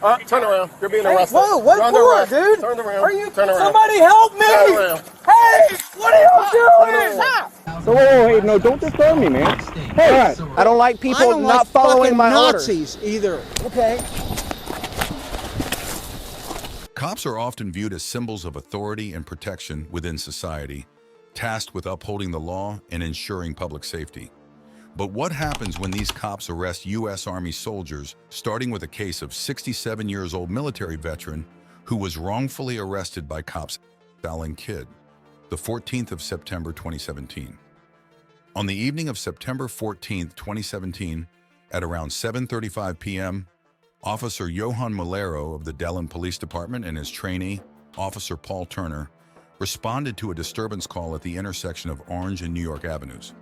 Turn around. You're being arrested. Whoa, what for, dude? Turn around. Are you? Turn around. Somebody help me! Turn around. Hey, what are you doing? So, wait, no, don't disturb me, man. Hey, I don't like people I don't not like following my Nazis either. Okay. Cops are often viewed as symbols of authority and protection within society, tasked with upholding the law and ensuring public safety. But what happens when these cops arrest U.S. Army soldiers, starting with a case of 67-year-old military veteran who was wrongfully arrested by cops Alan Kidd, the 14th of September 2017. On the evening of September 14th, 2017, at around 7:35 p.m., Officer Johan Mulero of the Delaware Police Department and his trainee, Officer Paul Turner, responded to a disturbance call at the intersection of Orange and New York Avenues.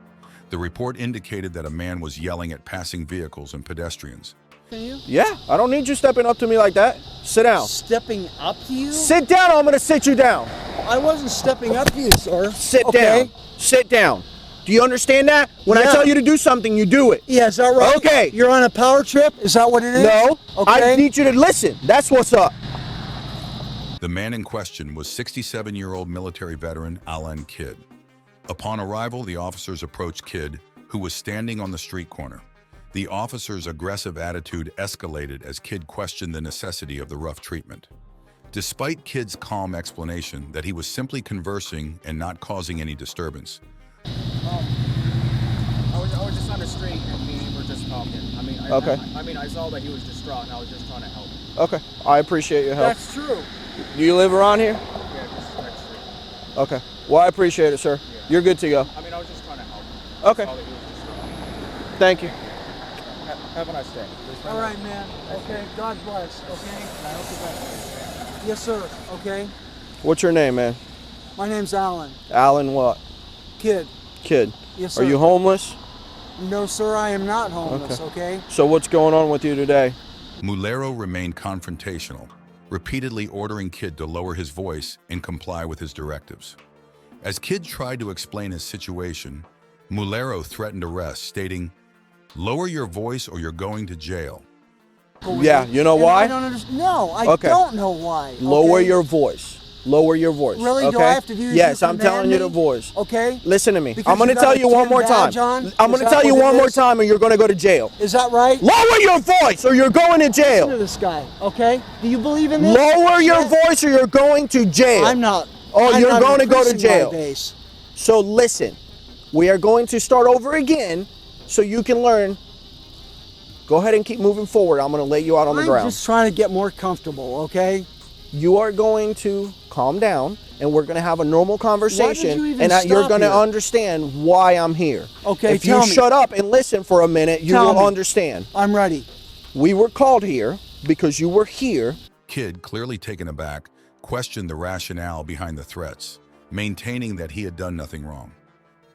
The report indicated that a man was yelling at passing vehicles and pedestrians. Yeah, I don't need you stepping up to me like that. Sit down. Stepping up to you? Sit down, I'm gonna sit you down. I wasn't stepping up to you, sir. Sit Okay. down. Sit down. Do you understand that? When I Yeah. tell you to do something, you do it. Yeah, is that right? Okay. You're on a power trip? Is that what it is? No, Okay. I need you to listen. That's what's up. The man in question was 67-year-old military veteran Alan Kidd. Upon arrival, the officers approached Kidd, who was standing on the street corner. The officer's aggressive attitude escalated as Kidd questioned the necessity of the rough treatment. Despite Kidd's calm explanation that he was simply conversing and not causing any disturbance, I was just on the street and me were just talking. I saw that he was distraught and I was just trying to help. Okay, I appreciate your help. That's true. Do you live around here? Yeah, just next street. Okay, well, I appreciate it, sir. Yeah. You're good to go. I was just trying to help. Okay, I saw that he was distraught. thank you. Have a nice day. All right, man. Okay, God bless. Okay? I hope you're better. Yes, sir. Okay? What's your name, man? My name's Alan. Alan what? Kid. Kidd. Yes, sir. Are you homeless? No, sir, I am not homeless, okay? So what's going on with you today? Mulero remained confrontational, repeatedly ordering Kidd to lower his voice and comply with his directives. As Kidd tried to explain his situation, Mulero threatened arrest, stating, "Lower your voice or you're going to jail." Yeah, you know And why? I don't understand. No, I Okay. don't know why. Lower okay? your voice. Lower your voice. Really? Okay? Do I have to do this? Yes, You I'm telling you command to me? voice. Okay? Listen to me. Because I'm going to you got tell a you one tin more time. badge on? I'm Is going to that tell you what it one more is? time and you're going to go to jail. Is that right? Lower your voice or you're going to Listen to jail. this guy, okay? Do you believe in this? Lower your Yeah. voice or you're going to jail. I'm not. Oh, I'm you're not going to go to increasing my jail. base. So listen, we are going to start over again so you can learn. Go ahead and keep moving forward. I'm going to lay you out on the I'm ground. just trying to get more comfortable, okay? You are going to calm down and we're going to have a normal conversation even and you're stop going to here? understand why I'm here. Okay, if you tell me. shut up and listen for a minute, you Tell will me. understand. I'm ready. We were called here because you were here. Kidd, clearly taken aback, questioned the rationale behind the threats, maintaining that he had done nothing wrong.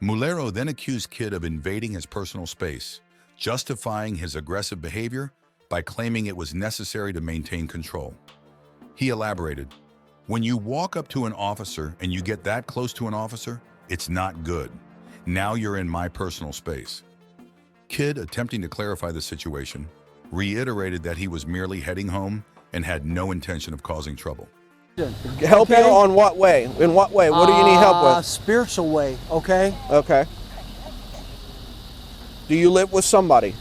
Mulero then accused Kidd of invading his personal space, justifying his aggressive behavior by claiming it was necessary to maintain control. He elaborated, "When you walk up to an officer and you get that close to an officer, it's not good. Now you're in my personal space." Kidd, attempting to clarify the situation, reiterated that he was merely heading home and had no intention of causing trouble. Help Okay. you on what way? In what way? What do you need help with? Spiritual way, okay? Okay. Do you live with somebody?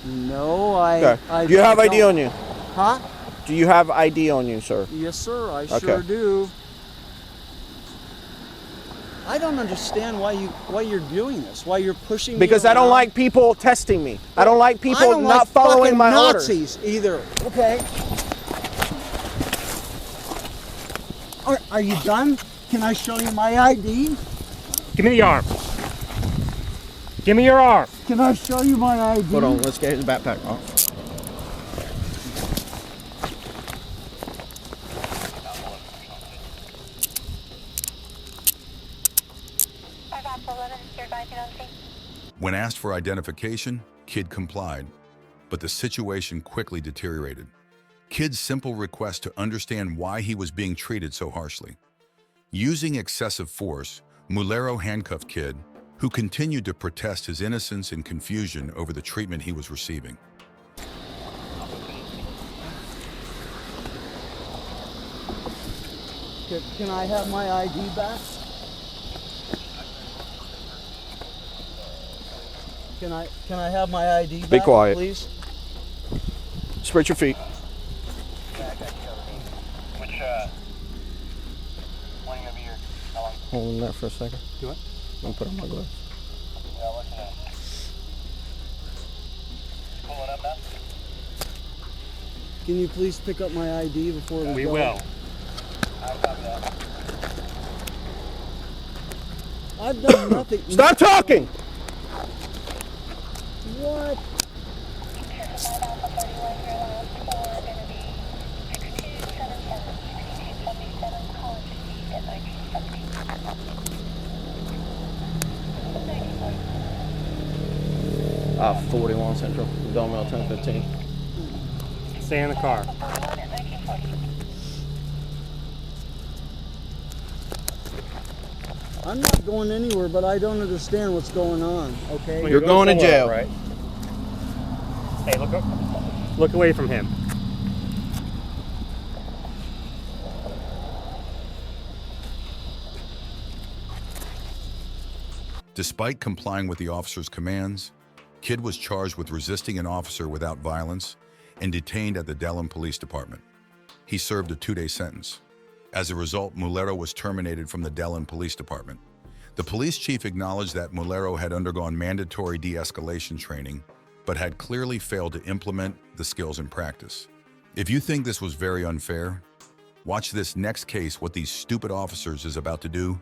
No, I. Okay. I Do you have ID don't. on you? Huh? Do you have ID on you, sir? Yes, sir. I Okay. sure do. I don't understand why you're doing this. Why you're pushing me Because I don't around. like people testing me. I don't like people I don't not like following fucking my orders. Nazis either. Okay. Are you done? Can I show you my ID? Give me the arm. Give me your arm. Can I show you my ID? Hold on, let's get his backpack off. When asked for identification, Kidd complied, but the situation quickly deteriorated. Kidd's simple request to understand why he was being treated so harshly. Using excessive force, Mulero handcuffed Kidd, who continued to protest his innocence and confusion over the treatment he was receiving. Can I have my ID back? Can I have my ID back? Be quiet. Please. Spread your feet. Which, one of your, how long? Hold on that for a second. Do what? Let me put on my gloves. Yeah, looking at it. Pulling up now? Can you please pick up my ID before we We go? will. I copy that. I've done nothing. Stop talking! What? Ah, 41 Central, Domino 1015. Stay in the car. I'm not going anywhere, but I don't understand what's going on, okay? Well, You're going to somewhere, jail. right? Hey, look away from him. Despite complying with the officer's commands, Kidd was charged with resisting an officer without violence and detained at the Delaware Police Department. He served a 2-day sentence. As a result, Mulero was terminated from the Delaware Police Department. The police chief acknowledged that Mulero had undergone mandatory de-escalation training, but had clearly failed to implement the skills in practice. If you think this was very unfair, watch this next case what these stupid officers is about to do.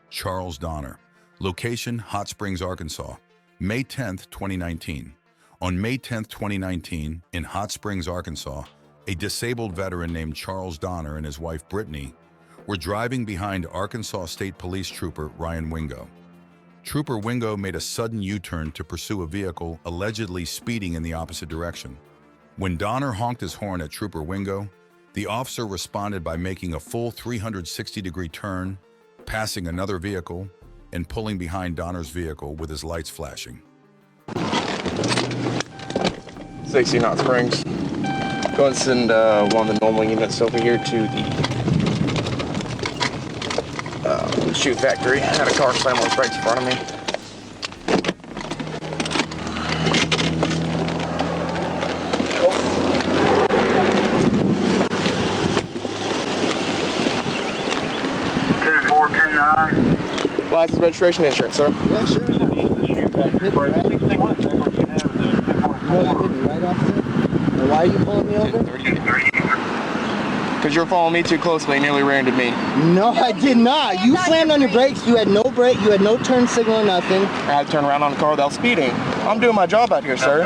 Charles Donner. Location, Hot Springs, Arkansas. May 10th, 2019. On May 10th, 2019, in Hot Springs, Arkansas, a disabled veteran named Charles Donner and his wife Brittany were driving behind Arkansas State Police Trooper Ryan Wingo. Trooper Wingo made a sudden U-turn to pursue a vehicle allegedly speeding in the opposite direction. When Donner honked his horn at Trooper Wingo, the officer responded by making a full 360-degree turn, passing another vehicle, and pulling behind Donner's vehicle with his lights flashing. 60 Hot Springs. Go and send one of the normal units over here to the shoe factory. Had a car slam on the brakes in front of me. License, registration, insurance, sir. Yeah, sure. You know you hit me, right, officer? And why are you pulling me over? Because you were following me too closely and nearly ran into me. No, I did not. You slammed on your brakes. You had no brake. You had no turn signal or nothing. I had to turn around on the car without speeding. I'm doing my job out here, sir.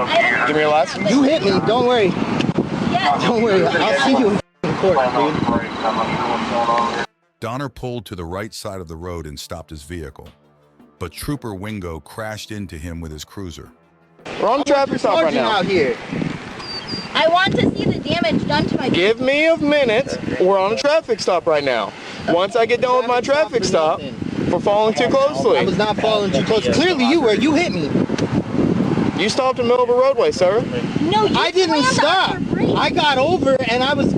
Give me your license. You hit me. Don't worry. Don't worry. I'll see you in court, dude. Donner pulled to the right side of the road and stopped his vehicle, but Trooper Wingo crashed into him with his cruiser. We're on the traffic stop right now. Out here. I want to see the damage done to my vehicle. Give me a minute. We're on a traffic stop right now. Once I get done with my traffic stop, we're following too I closely. was not following too close. Clearly you were. You hit me. You stopped in the middle of a roadway, sir. No, you I didn't slammed stop. on your brakes. I got over and I was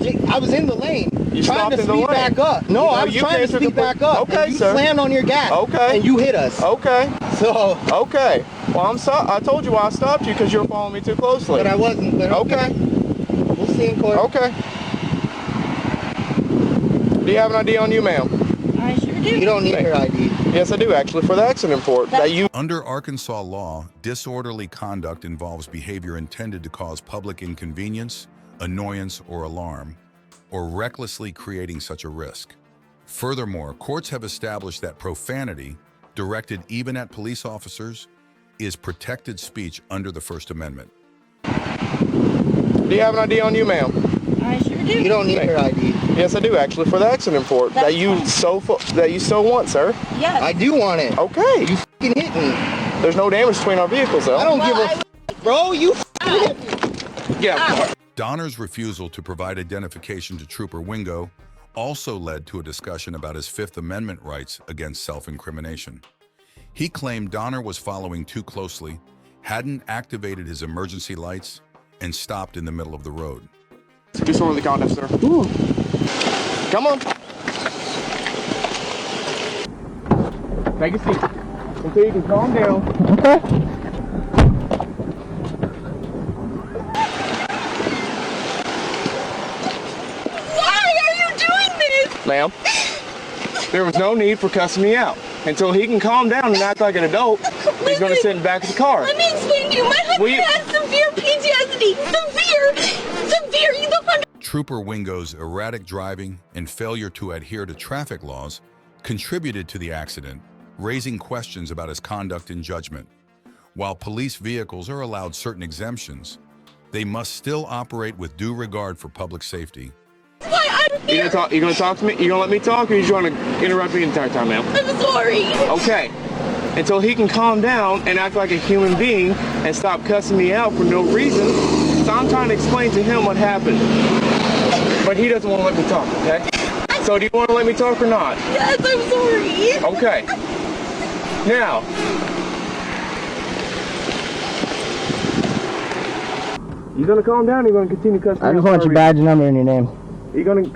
in the lane. You trying stopped to in the speed lane. back up. No, I was you trying came to to speed the- back up. Okay, and you sir. slammed on your gas. Okay. And you hit us. Okay. So, Okay. Well, I'm sorry. I told you why I stopped you because you were following me too closely. but I wasn't. But Okay. We'll see in court. Okay. Do you have an ID on you, ma'am? I sure do. You don't need your ID. Yes, I do, actually, for the accident report. That you. Under Arkansas law, disorderly conduct involves behavior intended to cause public inconvenience, annoyance, or alarm, or recklessly creating such a risk. Furthermore, courts have established that profanity, directed even at police officers, is protected speech under the First Amendment. Do you have an ID on you, ma'am? I sure do. You don't need your ID. Yes, I do, actually, for the accident report. That's That you so want, sir. Yes. I do want it. Okay. You f***ing hit me. There's no damage between our vehicles, though. I don't Well, give a bro. You f***ing hit me. Get out of the car. Donner's refusal to provide identification to Trooper Wingo also led to a discussion about his Fifth Amendment rights against self-incrimination. He claimed Donner was following too closely, hadn't activated his emergency lights, and stopped in the middle of the road. Disorderly conduct, sir. Ooh. Come on. Take a seat until you can calm down. Okay. Why are you doing this? Ma'am, there was no need for cussing me out. Until he can calm down and act like an adult, he's going to sit in the back of the car. Let me explain to you. My husband has severe PTSD. Severe. You don't understand. Trooper Wingo's erratic driving and failure to adhere to traffic laws contributed to the accident, raising questions about his conduct and judgment. While police vehicles are allowed certain exemptions, they must still operate with due regard for public safety. Why I'm here. You gonna talk to me? You gonna let me talk, or you just gonna interrupt me the entire time, ma'am? I'm sorry. Okay. Until he can calm down and act like a human being and stop cussing me out for no reason. So I'm trying to explain to him what happened. But he doesn't want to let me talk, okay? So do you want to let me talk or not? Yes, I'm sorry. Okay. Now. You gonna calm down or you gonna continue cussing me out? I just want your badge and number and your name.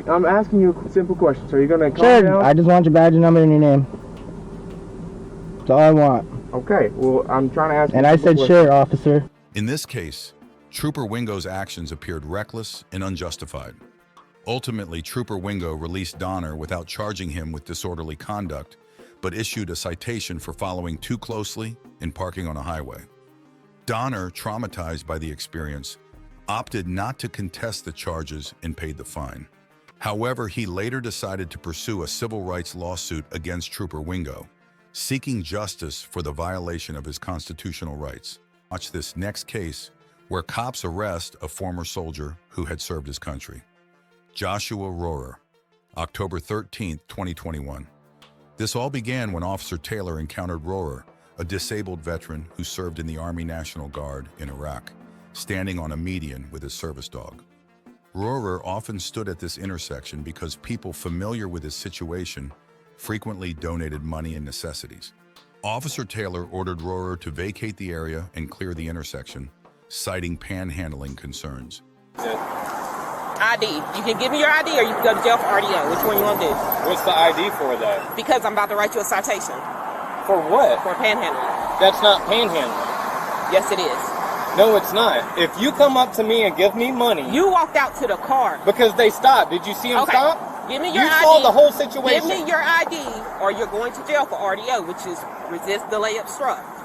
I'm asking you a simple question. So you're gonna calm down? Sure, I just want your badge and number and your name. That's all I want. Okay, well, I'm trying to ask you and I said, sure, officer. In this case, Trooper Wingo's actions appeared reckless and unjustified. Ultimately, Trooper Wingo released Donner without charging him with disorderly conduct, but issued a citation for following too closely and parking on a highway. Donner, traumatized by the experience, opted not to contest the charges and paid the fine. However, he later decided to pursue a civil rights lawsuit against Trooper Wingo, seeking justice for the violation of his constitutional rights. Watch this next case, where cops arrest a former soldier who had served his country. Joshua Rohrer, October 13, 2021. This all began when Officer Taylor encountered Rohrer, a disabled veteran who served in the Army National Guard in Iraq, standing on a median with his service dog. Rohrer often stood at this intersection because people familiar with his situation frequently donated money and necessities. Officer Taylor ordered Rohrer to vacate the area and clear the intersection, citing panhandling concerns. ID. You can give me your ID or you can go to jail for RDO. Which one you want to do? What's the ID for that? Because I'm about to write you a citation. For what? For panhandling. That's not panhandling. Yes, it is. No, it's not. If you come up to me and give me money... You walked out to the car. Because they stopped. Did you see them stop? Give me your ID. You saw the whole situation. Give me your ID or you're going to jail for RDO, which is resist, delay, obstruct.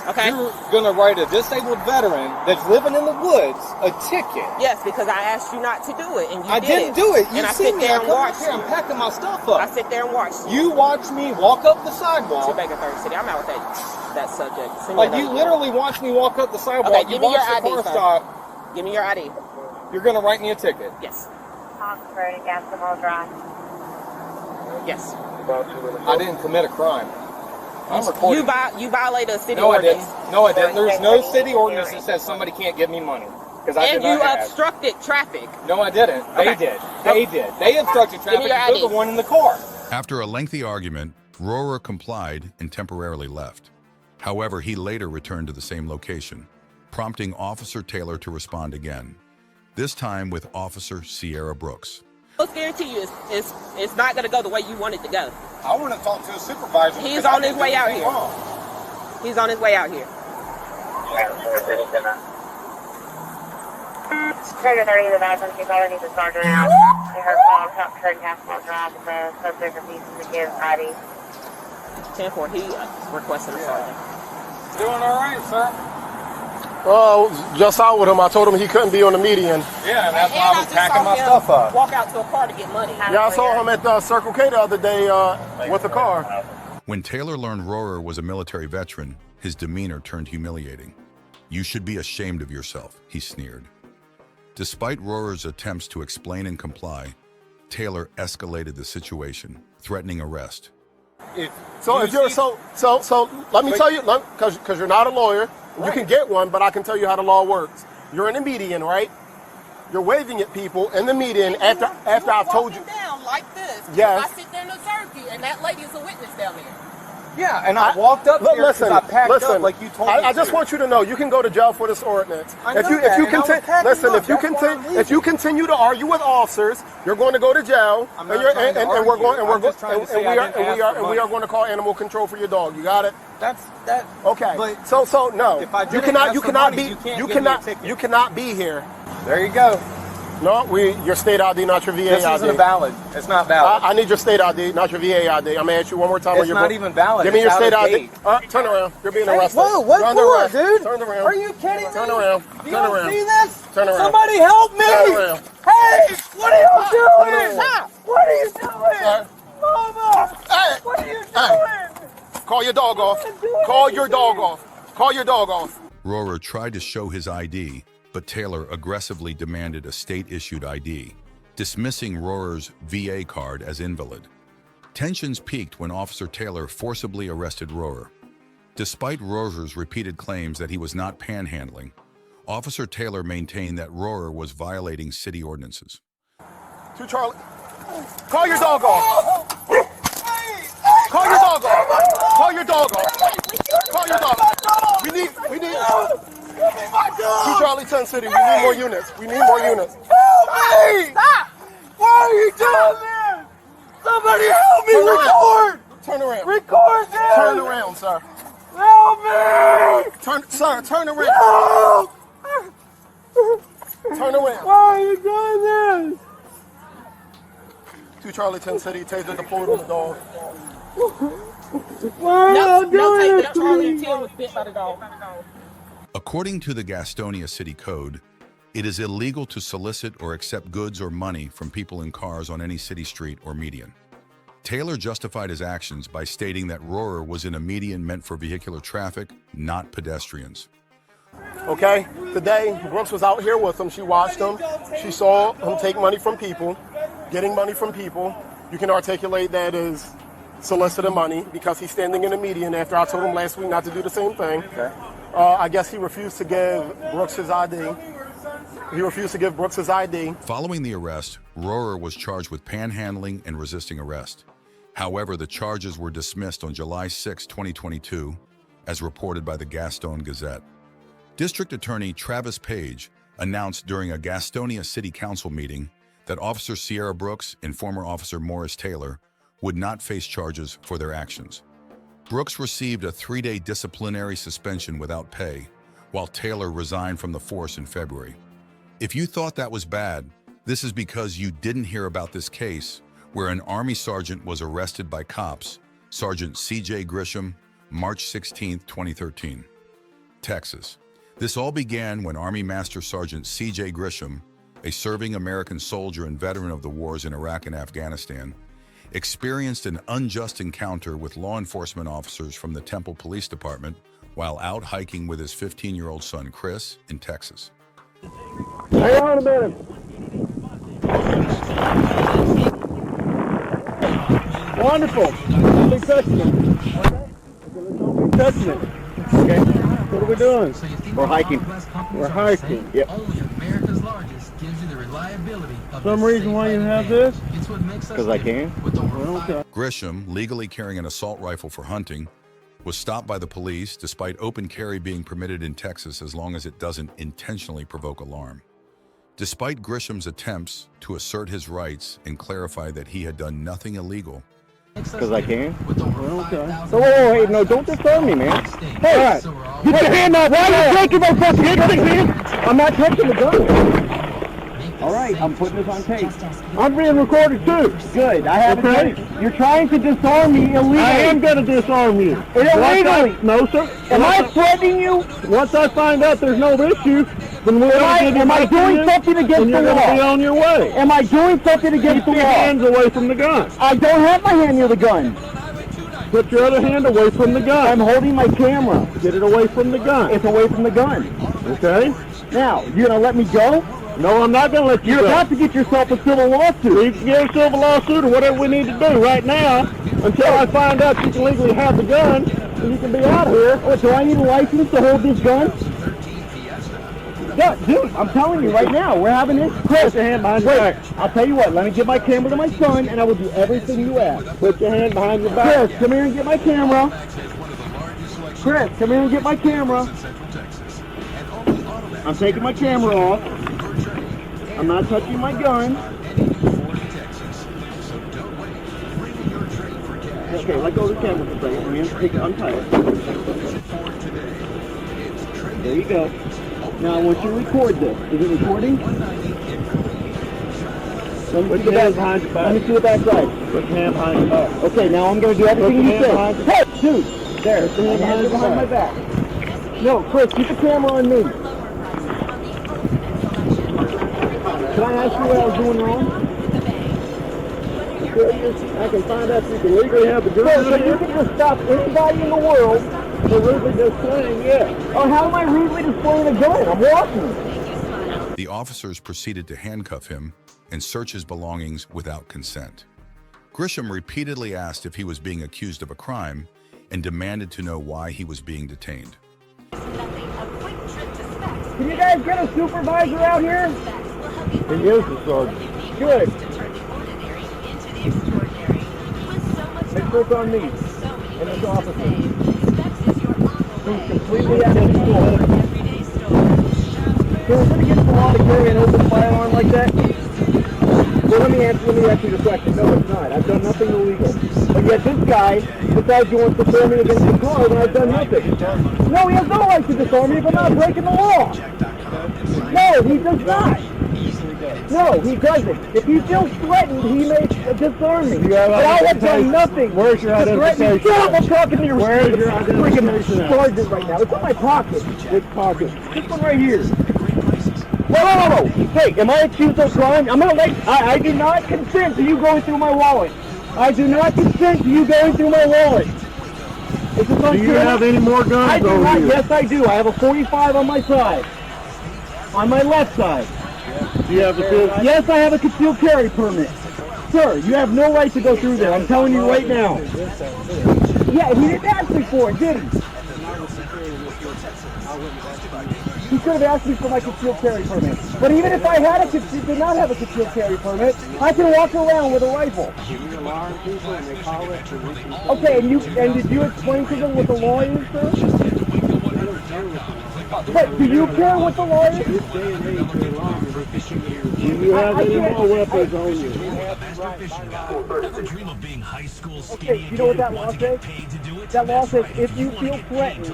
Okay? You're going to write a disabled veteran that's living in the woods a ticket. Yes, because I asked you not to do it, and you I didn't do it. You and I see sit me. there I and come watch up here. you. I'm packing my stuff up. I sit there and watch you. You watch me walk up the sidewalk. To Baker Third City. I'm out with that subject. Like, you literally watch me walk up the sidewalk. Okay, give me your ID, car sir. stop. Give me your ID. You're going to write me a ticket. Yes. Oxford and Gaskell Drive. Yes. I didn't commit a crime. I'm recording. You violated a city No, I ordinance. didn't. No, I didn't. There's no city ordinance that says somebody can't give me money. And you obstructed traffic. No, I didn't. They did. They did. They obstructed traffic. You're the one in the car. After a lengthy argument, Rohrer complied and temporarily left. However, he later returned to the same location, prompting Officer Taylor to respond again, this time with Officer Sierra Brooks. I guarantee you it's not going to go the way you want it to go. I want to talk to a supervisor. He's on his way out here. He's on his way out here. Trigger 30 the bathroom, she's already the sergeant out. I heard call, top turn, Gaskell Drive, the subject refuses to give ID. 10-4, he requested a sergeant. Doing all right, sir. Just out with him. I told him he couldn't be on the median. Yeah, that's why I was packing my stuff up. Walk out to a car to get money. Yeah, I saw him at the Circle K the other day with a car. When Taylor learned Rohrer was a military veteran, his demeanor turned humiliating. "You should be ashamed of yourself," he sneered. Despite Rohrer's attempts to explain and comply, Taylor escalated the situation, threatening arrest. So let me tell you, because you're not a lawyer, you can get one, but I can tell you how the law works. You're in a median, right? You're waving at people in the median after I've told you. Down like this. Yes. I sit there and observe you, and that lady is a witness down there. Yeah, and I walked up here because I packed up like you told me. I just want you to know you can go to jail for this ordinance. If you continue to argue with officers, You're going to go to jail, I'm and not trying to argue. I'm just trying to say I didn't ask for we are money. going to call animal control for your dog. You got it? That's that. Okay. But So no. if I You didn't ask cannot for money, be you can't you give me a cannot ticket. you cannot be here. There you go. No, your state ID, not your VA This ID. isn't valid. It's not valid. I need your state ID, not your VA ID. I'm gonna ask you one more time. It's not even valid. Give me your It's state out of ID. date. All right, turn around. You're being Hey, arrested. whoa, what You're under for, arrest. dude? Turn around. Are you kidding me? Turn around. You Turn don't around. see this? Turn around. Somebody help me! Turn around. Hey, what are you doing? Stop. What are you doing? Mama! Hey. What are you doing? Hey. Call your dog off. Call your dog off. Call your dog off. Rohrer tried to show his ID, but Taylor aggressively demanded a state-issued ID, dismissing Rohrer's VA card as invalid. Tensions peaked when Officer Taylor forcibly arrested Rohrer. Despite Rohrer's repeated claims that he was not panhandling, Officer Taylor maintained that Rohrer was violating city ordinances. To Charlie. Call your dog off. Call your dog off. Call your dog off. Call your dog off. We need. To Charlie 10 City. We need more units. We need more units. Help me! Stop! Why are you doing this? Somebody help me! Record! Turn around. Record this! Turn around, sir. Help me! Sir, turn around. Help! Turn around. Why are you doing this? To Charlie 10 City. Taser deployed on the dog. Why are you doing this to Charlie me? Till was bit by the dog. According to the Gastonia City Code, it is illegal to solicit or accept goods or money from people in cars on any city street or median. Taylor justified his actions by stating that Rohrer was in a median meant for vehicular traffic, not pedestrians. Okay? Today, Brooks was out here with him. She watched him. She saw him take money from people, getting money from people. You can articulate that as soliciting money because he's standing in a median after I told him last week not to do the same thing. Okay. I guess he refused to give Brooks his ID. He refused to give Brooks his ID. Following the arrest, Rohrer was charged with panhandling and resisting arrest. However, the charges were dismissed on July 6, 2022, as reported by the Gastonia Gazette. District Attorney Travis Page announced during a Gastonia City Council meeting that Officer Sierra Brooks and former Officer Morris Taylor would not face charges for their actions. Brooks received a 3-day disciplinary suspension without pay, while Taylor resigned from the force in February. If you thought that was bad, this is because you didn't hear about this case where an Army sergeant was arrested by cops, Sergeant C.J. Grisham, March 16, 2013. Texas. This all began when Army Master Sergeant C.J. Grisham, a serving American soldier and veteran of the wars in Iraq and Afghanistan, experienced an unjust encounter with law enforcement officers from the Temple Police Department while out hiking with his 15-year-old son, Chris, in Texas. Hang on a minute. Wonderful. Don't be touching it. Don't be touching it. Okay. What are we doing? We're hiking. We're hiking. Yep. Some reason why you have this? Because I can. Okay. Grisham, legally carrying an assault rifle for hunting, was stopped by the police despite open carry being permitted in Texas as long as it doesn't intentionally provoke alarm. Despite Grisham's attempts to assert his rights and clarify that he had done nothing illegal, because I can? Okay. So, wait, no, don't disarm me, man. Hey, right. Get your hand up. Why are you taking my fucking hand? I'm not touching the gun. All right, I'm putting this on tape. I'm being recorded too. Good. I have it. You're trying to disarm me illegally. I am going to disarm you. Illegally? No, sir. Am I threatening you? Once I find out there's no issue, then we're going to give you my doing something against the law? You're going to be on your way. Am I doing something against the law? Keep your hands away from the gun. I don't have my hand near the gun. Put your other hand away from the gun. I'm holding my camera. Get it away from the gun. It's away from the gun. Okay. Now, you're going to let me go? No, I'm not going to let you go. You're about to get yourself a civil lawsuit. You can get a civil lawsuit or whatever we need to do right now until I find out you can legally have the gun and you can be out of here. Oh, do I need a license to hold this gun? Yeah, dude, I'm telling you right now, we're having this. Chris, put your hand behind your back. I'll tell you what, let me give my camera to my son and I will do everything you ask. Put your hand behind your back. Chris, come here and get my camera. Chris, come here and get my camera. I'm taking my camera off. I'm not touching my gun. Okay, let go of the camera for a second. I'm going to take it, untie it. There you go. Now I want you to record this. Is it recording? Let me see the back behind your back. Let me see the back side. Put your hand behind your back. Okay, now I'm going to do everything you said. Hey, dude! There, put your hand behind my back. No, Chris, keep the camera on me. Can I ask you what I was doing wrong? I can find out if you can legally have the gun. So you can just stop anybody in the world for rudely displaying, yeah. Oh, how am I rudely displaying a gun? I'm walking. The officers proceeded to handcuff him and search his belongings without consent. Grisham repeatedly asked if he was being accused of a crime and demanded to know why he was being detained. Can you guys get a supervisor out here? He is the sergeant. Good. Make sure it's on me and this officer. He's completely out of control. So we're going to get the law to carry an open firearm like that? Well, let me ask you the question. No, it's not. I've done nothing illegal. But yet this guy decides he wants to throw me against the car when I've done nothing. No, he has no right to disarm me if I'm not breaking the law. No, he does not. No, he doesn't. If he feels threatened, he may disarm me. But I have done nothing. Where's your identification? Stop! I'm talking to your freaking sergeant right now. It's in my pocket. Which pocket? This one right here. No. Hey, am I accused of crime? I'm gonna I do not consent to you going through my wallet. I do not consent to you going through my wallet. Is this do you have any more guns? I do not. Yes, I do. I have a 45 on my side. On my left side. Do you have a yes, I have a concealed carry permit. Sir, you have no right to go through there. I'm telling you right now. Yeah, he didn't ask me for it, did he? He could have asked me for my concealed carry permit. But even if I did not have a concealed carry permit, I can walk around with a rifle. Okay, and did you explain to them what the law is, sir? But do you care what the law is? Do you have any more weapons on you? Okay, you know what that law says? That law says if you feel threatened,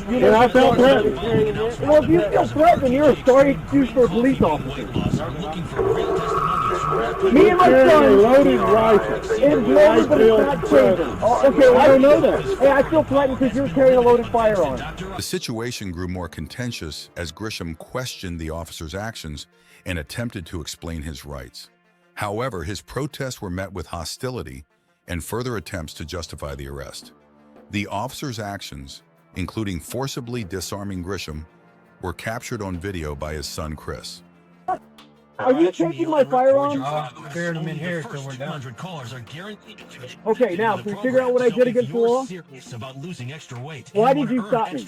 and I felt threatened. Well, if you feel threatened, you're a sorry excuse for a police officer. Me and my son loaded rifle. It's loaded, but it's not taser. Okay, well, I don't know that. Hey, I feel threatened because you're carrying a loaded firearm. The situation grew more contentious as Grisham questioned the officer's actions and attempted to explain his rights. However, his protests were met with hostility and further attempts to justify the arrest. The officer's actions, including forcibly disarming Grisham, were captured on video by his son, Chris. Are you taking my firearms? Buried them in here so we're done. Okay, now, can you figure out what I did against the law? Why did you stop me?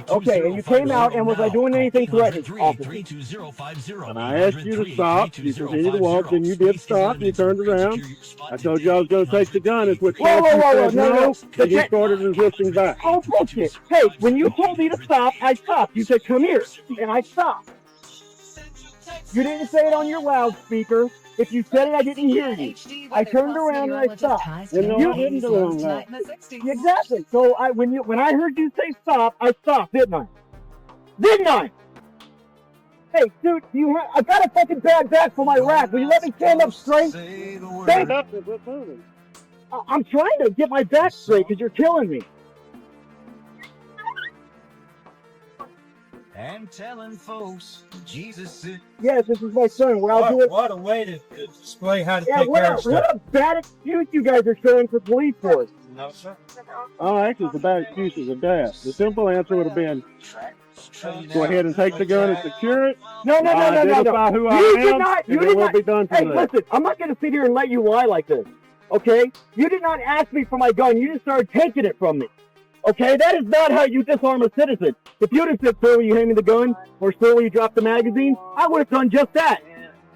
Okay, and you came out, and was I doing anything threatening, officer? And I asked you to stop. You continued to walk, and you did stop. You turned around. I told you I was going to take the gun. It's what whoa, no. And you started resisting back. Oh, bullshit. Hey, when you told me to stop, I stopped. You said, come here. And I stopped. You didn't say it on your loudspeaker. If you said it, I didn't hear you. I turned around and I stopped. You didn't do that. Exactly. So when I heard you say stop, I stopped, didn't I? Didn't I? Hey, dude, I got a fucking bad back for my rack. Will you let me stand up straight? Stand up. I'm trying to get my back straight because you're killing me. And telling folks Jesus is... Yes, this is my son. What a way to display how to take care of stuff. What a bad excuse you guys are showing for police force. No, sir. Oh, actually, the bad excuses of that. The simple answer would have been, go ahead and take the gun and secure it. No. Identify who I am, and it will be done for Hey, listen, I'm not going to sit here and let you lie like this, okay? You did not ask me for my gun. You just started taking it from me. Okay, that is not how you disarm a citizen. If you would have said, sir, will you hand me the gun? Or sir, will you drop the magazine? I would have done just that.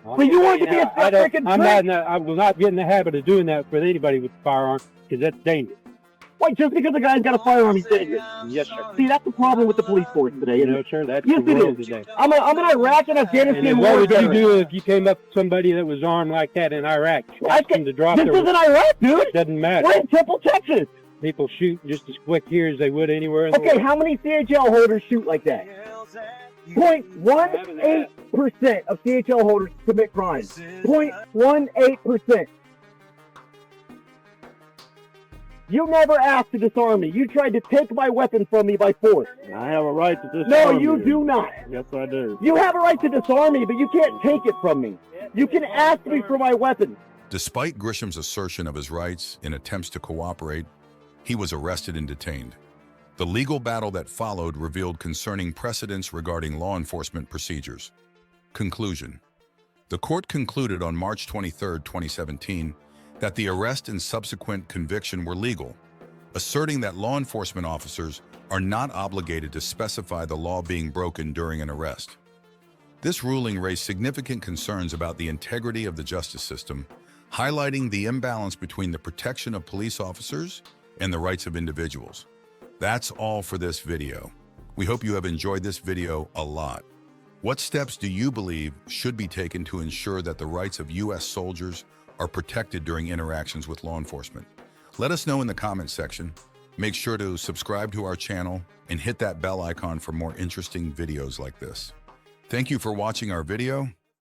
But you wanted to be a freaking prick. I will not get in the habit of doing that with anybody with a firearm, because that's dangerous. Wait, just because a guy's got a firearm, he's dangerous. Yes, sir. See, that's the problem with the police force today. No, sir, that's yes, the it world is. today. I'm an Iraq and Afghanistan And war what would you veteran. do if you came up to somebody that was armed like that in Iraq? Ask them to drop This their... isn't Iraq, dude. It doesn't matter. We're in Temple, Texas. People shoot just as quick here as they would anywhere in the Okay, world. how many CHL holders shoot like that? 0.18% of CHL holders commit crimes. 0.18%. You never asked to disarm me. You tried to take my weapon from me by force. I have a right to disarm No, you. you do not. Yes, I do. You have a right to disarm me, but you can't take it from me. You can ask me for my weapon. Despite Grisham's assertion of his rights in attempts to cooperate, he was arrested and detained. The legal battle that followed revealed concerning precedents regarding law enforcement procedures. Conclusion. The court concluded on March 23, 2017, that the arrest and subsequent conviction were legal, asserting that law enforcement officers are not obligated to specify the law being broken during an arrest. This ruling raised significant concerns about the integrity of the justice system, highlighting the imbalance between the protection of police officers and the rights of individuals. That's all for this video. We hope you have enjoyed this video a lot. What steps do you believe should be taken to ensure that the rights of U.S. soldiers are protected during interactions with law enforcement? Let us know in the comments section. Make sure to subscribe to our channel and hit that bell icon for more interesting videos like this. Thank you for watching our video.